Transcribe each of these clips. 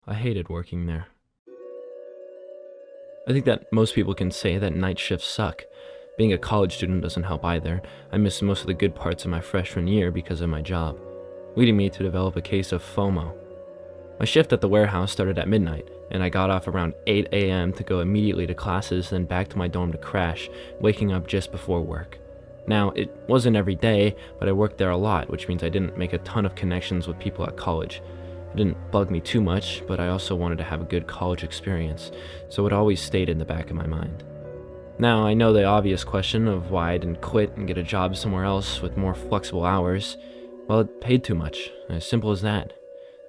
I hated working there. I think that most people can say that night shifts suck. Being a college student doesn't help either. I missed most of the good parts of my freshman year because of my job, leading me to develop a case of FOMO. My shift at the warehouse started at midnight, and I got off around 8 a.m. to go immediately to classes, then back to my dorm to crash, waking up just before work. Now, it wasn't every day, but I worked there a lot, which means I didn't make a ton of connections with people at college. It didn't bug me too much, but I also wanted to have a good college experience, so it always stayed in the back of my mind. Now, I know the obvious question of why I didn't quit and get a job somewhere else with more flexible hours. Well, it paid too much, as simple as that.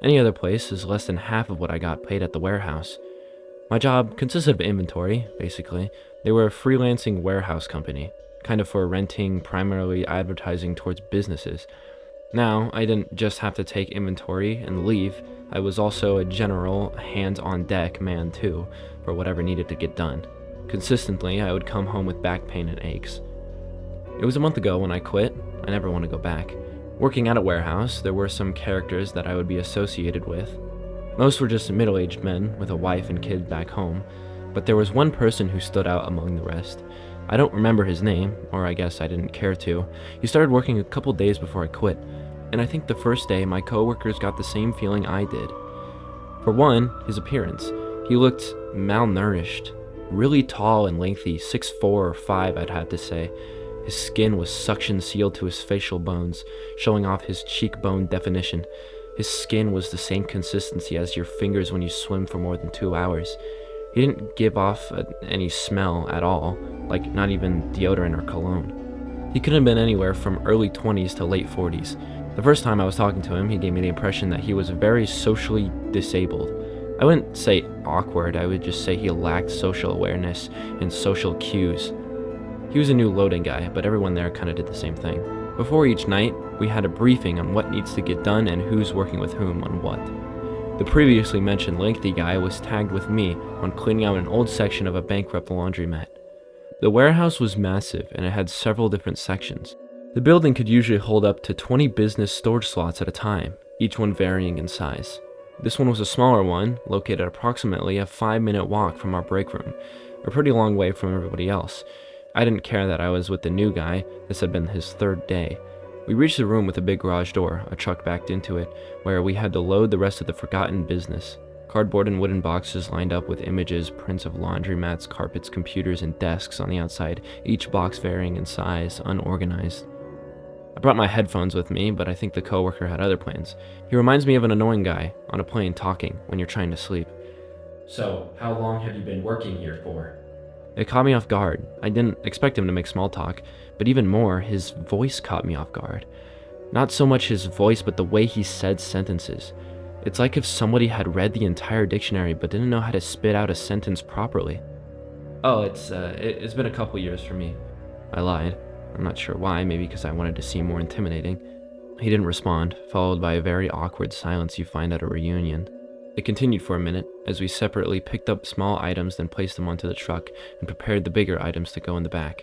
Any other place is less than half of what I got paid at the warehouse. My job consisted of inventory, basically. They were a freelancing warehouse company, kind of for renting, primarily advertising towards businesses. Now, I didn't just have to take inventory and leave, I was also a general, hands-on-deck man too, for whatever needed to get done. Consistently, I would come home with back pain and aches. It was a month ago when I quit. I never want to go back. Working at a warehouse, there were some characters that I would be associated with. Most were just middle-aged men with a wife and kids back home, but there was one person who stood out among the rest. I don't remember his name, or I guess I didn't care to. He started working a couple days before I quit, and I think the first day my coworkers got the same feeling I did. For one, his appearance. He looked malnourished, really tall and lengthy, 6'4" or 5 I'd have to say. His skin was suction sealed to his facial bones, showing off his cheekbone definition. His skin was the same consistency as your fingers when you swim for more than 2 hours. He didn't give off any smell at all, like not even deodorant or cologne. He could have been anywhere from early 20s to late 40s. The first time I was talking to him, he gave me the impression that he was very socially disabled. I wouldn't say awkward, I would just say he lacked social awareness and social cues. He was a new loading guy, but everyone there kind of did the same thing. Before each night, we had a briefing on what needs to get done and who's working with whom on what. The previously mentioned lengthy guy was tagged with me on cleaning out an old section of a bankrupt laundromat. The warehouse was massive and it had several different sections. The building could usually hold up to 20 business storage slots at a time, each one varying in size. This one was a smaller one, located approximately a 5-minute walk from our break room, a pretty long way from everybody else. I didn't care that I was with the new guy. This had been his third day. We reached the room with a big garage door, a truck backed into it, where we had to load the rest of the forgotten business. Cardboard and wooden boxes lined up with images, prints of laundromats, carpets, computers, and desks on the outside, each box varying in size, unorganized. I brought my headphones with me, but I think the coworker had other plans. He reminds me of an annoying guy on a plane talking when you're trying to sleep. So, how long have you been working here for? It caught me off guard. I didn't expect him to make small talk, but even more, his voice caught me off guard. Not so much his voice, but the way he said sentences. It's like if somebody had read the entire dictionary but didn't know how to spit out a sentence properly. Oh, it's been a couple years for me. I lied. I'm not sure why, maybe because I wanted to seem more intimidating. He didn't respond, followed by a very awkward silence you find at a reunion. It continued for a minute, as we separately picked up small items then placed them onto the truck and prepared the bigger items to go in the back.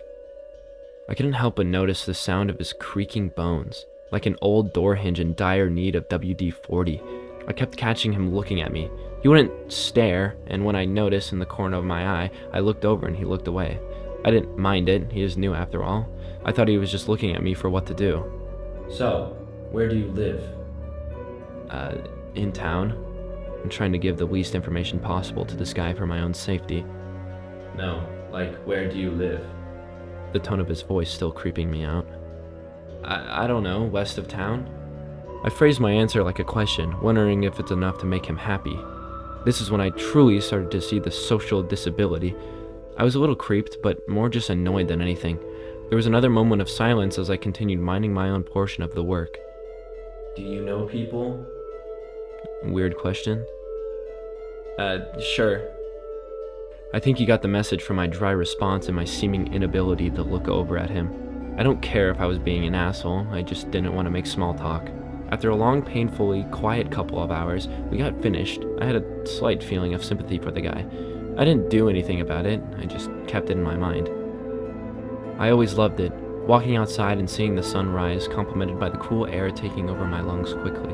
I couldn't help but notice the sound of his creaking bones, like an old door hinge in dire need of WD-40. I kept catching him looking at me. He wouldn't stare, and when I noticed in the corner of my eye, I looked over and he looked away. I didn't mind it, he is new after all. I thought he was just looking at me for what to do. So, where do you live? In town. I'm trying to give the least information possible to this guy for my own safety. No, like, where do you live? The tone of his voice still creeping me out. I don't know, west of town? I phrased my answer like a question, wondering if it's enough to make him happy. This is when I truly started to see the social disability. I was a little creeped, but more just annoyed than anything. There was another moment of silence as I continued minding my own portion of the work. Do you know people? Weird question. Sure. I think he got the message from my dry response and my seeming inability to look over at him. I don't care if I was being an asshole, I just didn't want to make small talk. After a long, painfully quiet couple of hours, we got finished. I had a slight feeling of sympathy for the guy. I didn't do anything about it, I just kept it in my mind. I always loved it, walking outside and seeing the sun rise, complemented by the cool air taking over my lungs quickly.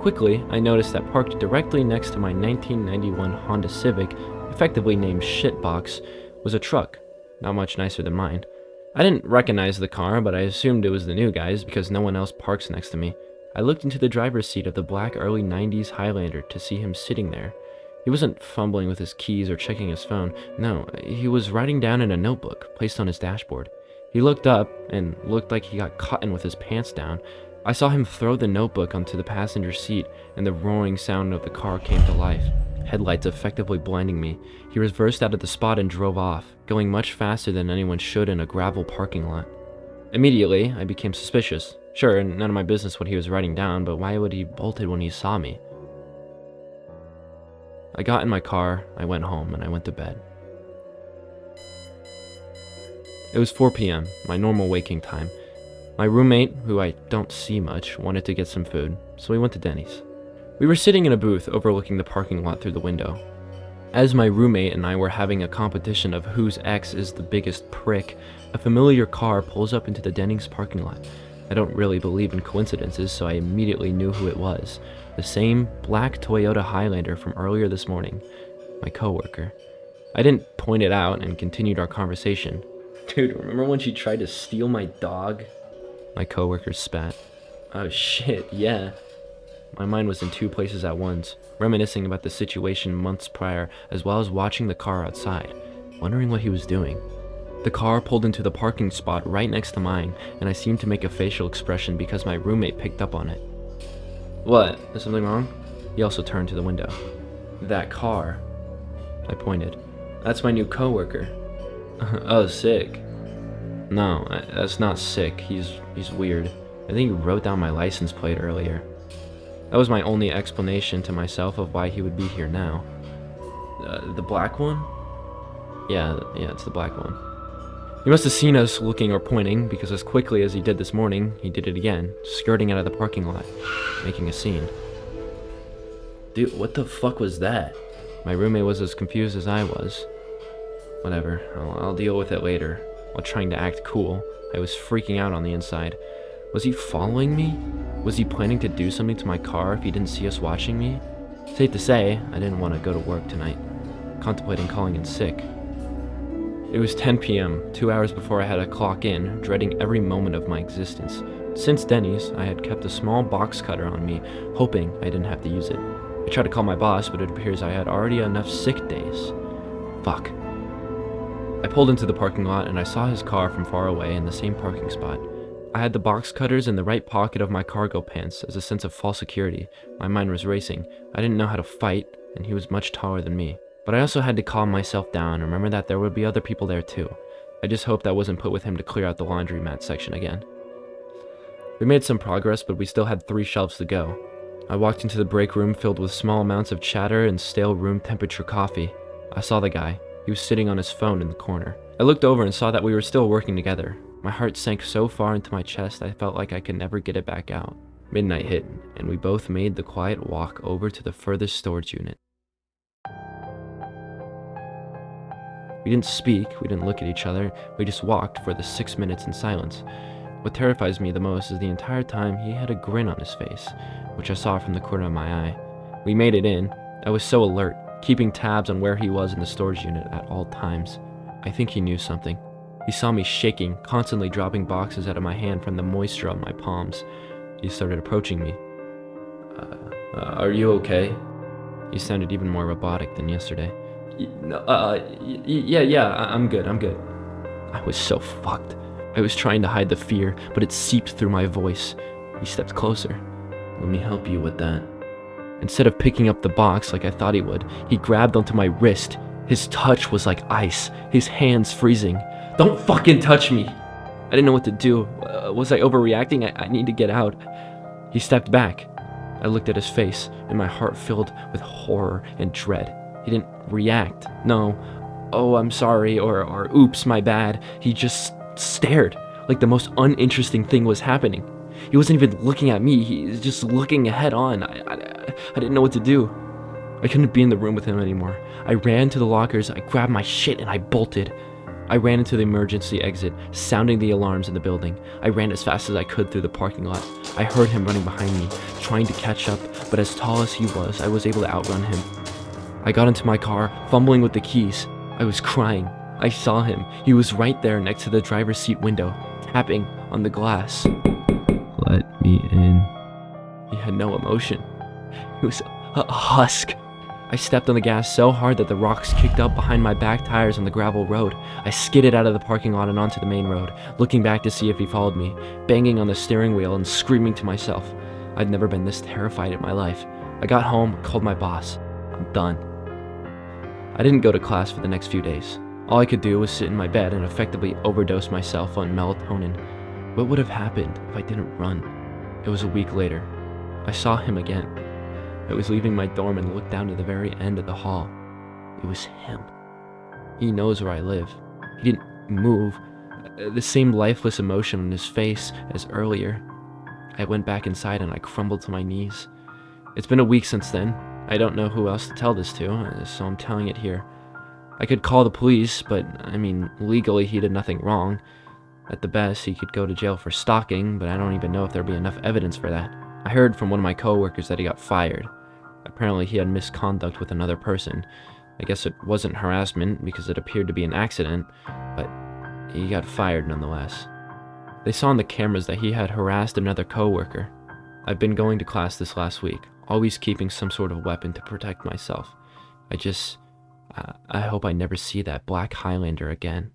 Quickly, I noticed that parked directly next to my 1991 Honda Civic, effectively named Shitbox, was a truck, not much nicer than mine. I didn't recognize the car, but I assumed it was the new guy's because no one else parks next to me. I looked into the driver's seat of the black early 90s Highlander to see him sitting there. He wasn't fumbling with his keys or checking his phone. No, he was writing down in a notebook placed on his dashboard. He looked up and looked like he got caught in with his pants down. I saw him throw the notebook onto the passenger seat, and the roaring sound of the car came to life, headlights effectively blinding me. He reversed out of the spot and drove off, going much faster than anyone should in a gravel parking lot. Immediately, I became suspicious. Sure, none of my business what he was writing down, but why would he bolted when he saw me? I got in my car, I went home, and I went to bed. It was 4 p.m., my normal waking time. My roommate, who I don't see much, wanted to get some food, so we went to Denny's. We were sitting in a booth overlooking the parking lot through the window. As my roommate and I were having a competition of whose ex is the biggest prick, a familiar car pulls up into the Denny's parking lot. I don't really believe in coincidences, so I immediately knew who it was. The same black Toyota Highlander from earlier this morning. My coworker. I didn't point it out and continued our conversation. Dude, remember when she tried to steal my dog? My coworker spat. Oh shit, yeah. My mind was in two places at once, reminiscing about the situation months prior, as well as watching the car outside, wondering what he was doing. The car pulled into the parking spot right next to mine, and I seemed to make a facial expression because my roommate picked up on it. What? Is something wrong? He also turned to the window. That car. I pointed. That's my new coworker. Oh, sick. No, that's not sick. He's weird. I think he wrote down my license plate earlier. That was my only explanation to myself of why he would be here now. The black one? Yeah, it's the black one. He must have seen us looking or pointing, because as quickly as he did this morning, he did it again, skirting out of the parking lot, making a scene. Dude, what the fuck was that? My roommate was as confused as I was. Whatever, I'll deal with it later. While trying to act cool, I was freaking out on the inside. Was he following me? Was he planning to do something to my car if he didn't see us watching me? Safe to say, I didn't want to go to work tonight, contemplating calling in sick. It was 10 p.m., 2 hours before I had to clock in, dreading every moment of my existence. Since Denny's, I had kept a small box cutter on me, hoping I didn't have to use it. I tried to call my boss, but it appears I had already enough sick days. Fuck. I pulled into the parking lot and I saw his car from far away in the same parking spot. I had the box cutters in the right pocket of my cargo pants as a sense of false security. My mind was racing. I didn't know how to fight, and he was much taller than me. But I also had to calm myself down and remember that there would be other people there too. I just hoped I wasn't put with him to clear out the laundromat section again. We made some progress, but we still had 3 shelves to go. I walked into the break room filled with small amounts of chatter and stale room temperature coffee. I saw the guy. He was sitting on his phone in the corner. I looked over and saw that we were still working together. My heart sank so far into my chest I felt like I could never get it back out. Midnight hit, and we both made the quiet walk over to the furthest storage unit. We didn't speak, we didn't look at each other, we just walked for the 6 minutes in silence. What terrifies me the most is the entire time he had a grin on his face, which I saw from the corner of my eye. We made it in. I was so alert, keeping tabs on where he was in the storage unit at all times. I think he knew something. He saw me shaking, constantly dropping boxes out of my hand from the moisture on my palms. He started approaching me. Are you okay? He sounded even more robotic than yesterday. Yeah, I'm good. I was so fucked. I was trying to hide the fear, but it seeped through my voice. He stepped closer. Let me help you with that. Instead of picking up the box like I thought he would, he grabbed onto my wrist. His touch was like ice, his hands freezing. Don't fucking touch me! I didn't know what to do. Was I overreacting? I need to get out. He stepped back. I looked at his face, and my heart filled with horror and dread. He didn't react. No, oh, I'm sorry, or oops, my bad. He just stared, like the most uninteresting thing was happening. He wasn't even looking at me, he was just looking head on. I didn't know what to do. I couldn't be in the room with him anymore. I ran to the lockers, I grabbed my shit, and I bolted. I ran into the emergency exit, sounding the alarms in the building. I ran as fast as I could through the parking lot. I heard him running behind me, trying to catch up, but as tall as he was, I was able to outrun him. I got into my car, fumbling with the keys. I was crying. I saw him. He was right there next to the driver's seat window, tapping on the glass. Let me in. He had no emotion. He was a husk. I stepped on the gas so hard that the rocks kicked up behind my back tires on the gravel road. I skidded out of the parking lot and onto the main road, looking back to see if he followed me, banging on the steering wheel and screaming to myself. I'd never been this terrified in my life. I got home, called my boss. I'm done. I didn't go to class for the next few days. All I could do was sit in my bed and effectively overdose myself on melatonin. What would have happened if I didn't run? It was a week later. I saw him again. I was leaving my dorm and looked down to the very end of the hall. It was him. He knows where I live. He didn't move. The same lifeless emotion on his face as earlier. I went back inside and I crumbled to my knees. It's been a week since then. I don't know who else to tell this to, so I'm telling it here. I could call the police, but legally he did nothing wrong. At the best, he could go to jail for stalking, but I don't even know if there'd be enough evidence for that. I heard from one of my coworkers that he got fired. Apparently he had misconduct with another person. I guess it wasn't harassment because it appeared to be an accident, but he got fired nonetheless. They saw on the cameras that he had harassed another coworker. I've been going to class this last week, always keeping some sort of weapon to protect myself. I hope I never see that black Highlander again.